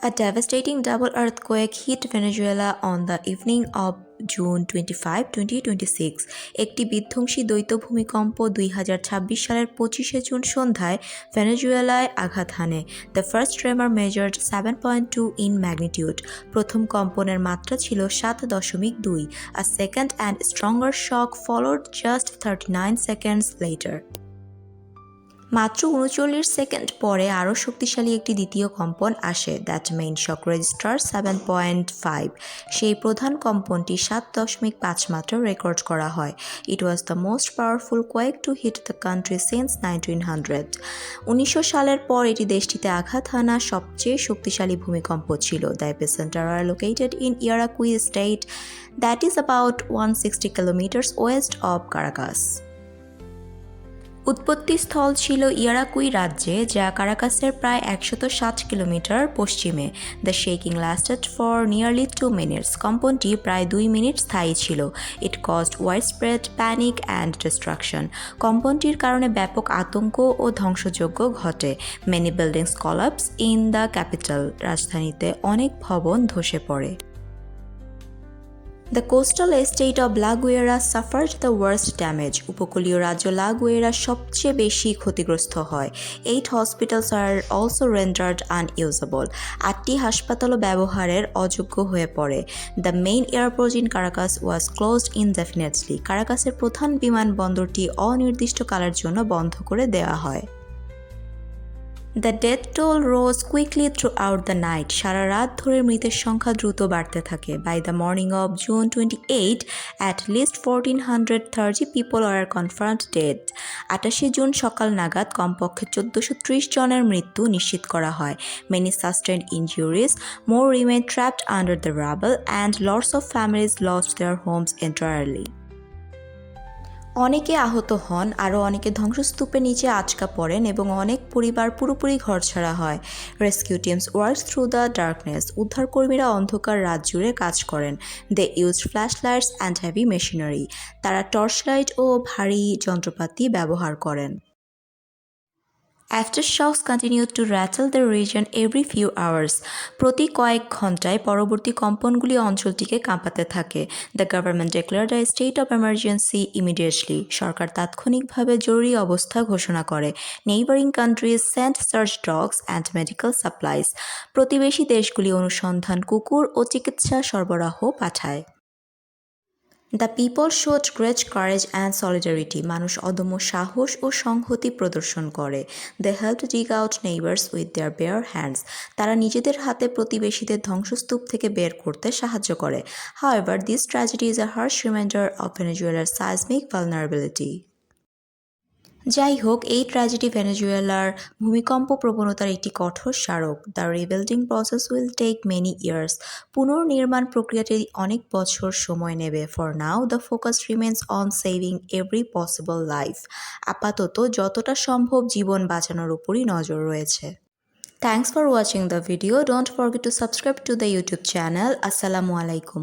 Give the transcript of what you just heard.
A devastating double earthquake hit Venezuela on the evening of June 25, 2026 একটি বিধ্বংসী দ্বৈত ভূমিকম্প 2026 সালের 25শে জুন সন্ধ্যায় ভেনেজুয়েলায় আঘাত হানে। The first tremor measured 7.2 in magnitude. প্রথম কম্পনের মাত্রা ছিল 7.2। A second and stronger shock followed just 39 seconds later. মাত্র 39 সেকেন্ড পরে আরও শক্তিশালী একটি দ্বিতীয় কম্পন আসে। That main shock register 7.5। সেই প্রধান কম্পনটি 7.5 মাত্রা রেকর্ড করা হয়। It was the most powerful quake to hit the country since 1900। 1900 সালের পর এটি দেশটিতে আঘাত হানা সবচেয়ে শক্তিশালী ভূমিকম্প ছিল। The epicentre are located in Yaracuy state, that is about 160 kilometres west of Caracas. উৎপত্তিস্থল ছিল ইয়ারাকুই রাজ্যে, যা কারাকাসের প্রায় 160 কিলোমিটার পশ্চিমে। The shaking lasted for nearly 2 minutes. কম্পনটি প্রায় 2 মিনিট স্থায়ী ছিল। It caused wide spread panic and destruction. কম্পনটির কারণে ব্যাপক আতঙ্ক ও ধ্বংসযজ্ঞ ঘটে। Many buildings collapse in the capital. রাজধানীতে অনেক ভবন ধসে পড়ে। The coastal estate of La Guaira suffered the worst damage. উপকূলীয় রাজ্য লা গুয়েরা সবচেয়ে বেশি ক্ষতিগ্রস্ত হয়। 8 hospitals are also rendered unusable. 8টি হাসপাতালও ব্যবহারের অযোগ্য হয়ে পড়ে। The main airport in Caracas was closed indefinitely. কারাকাসের প্রধান বিমানবন্দরটি অনির্দিষ্টকালের জন্য বন্ধ করে দেওয়া হয়। The death toll rose quickly throughout the night. সারা রাত ধরে মৃতের সংখ্যা দ্রুত বাড়তে থাকে। By the morning of June 28, at least 1430 people are confirmed dead. 28 June সকাল নাগাদ কমপক্ষে 1430 জনের মৃত্যু নিশ্চিত করা হয়। Many sustained injuries, more remain trapped under the rubble, and lots of families lost their homes entirely. অনেকে আহত হন, আরও অনেকে ধ্বংসস্তূপের নিচে আটকা পড়েন এবং অনেক পরিবার পুরোপুরি ঘরছাড়া হয়। Rescue teams work through the darkness. উদ্ধারকর্মীরা অন্ধকার রাত জুড়ে কাজ করেন। They used flash lights and heavy machinery. তারা টর্চ লাইট ও ভারী যন্ত্রপাতি ব্যবহার করেন। Aftershocks continued to rattle the region every few hours. প্রতি কয়েক ঘন্টায় পরবর্তী কম্পনগুলি অঞ্চলটিকে কাঁপাতে থাকে। The government declared a state of emergency immediately. সরকার তাৎক্ষণিকভাবে জরুরি অবস্থা ঘোষণা করে। Neighboring countries sent search dogs and medical supplies. প্রতিবেশী দেশগুলি অনুসন্ধান কুকুর ও চিকিৎসা সরবরাহ পাঠায়। The people showed great courage and solidarity. মানুষ অদম্য সাহস ও সংহতি প্রদর্শন করে। They help dig out neighbours with their bare hands. তারা নিজেদের হাতে প্রতিবেশীদের ধ্বংসস্তূপ থেকে বের করতে সাহায্য করে। However, this tragedy is a harsh reminder of ভেনেজুয়েলার সাইজমিক ভালনারেবিলিটি। যাই হোক, এই ট্র্যাজেডি ভেনেজুয়েলার ভূমিকম্প প্রবণতার একটি কঠোর স্মারক। The rebuilding process will take many years. পুনর্নির্মাণ প্রক্রিয়াটি অনেক বছর সময় নেবে। For now the focus remains on saving every possible life. আপাতত যতটা সম্ভব জীবন বাঁচানোর উপরই নজর রয়েছে। Thanks for watching the video. Don't forget to subscribe to the YouTube channel. আসসালামু আলাইকুম।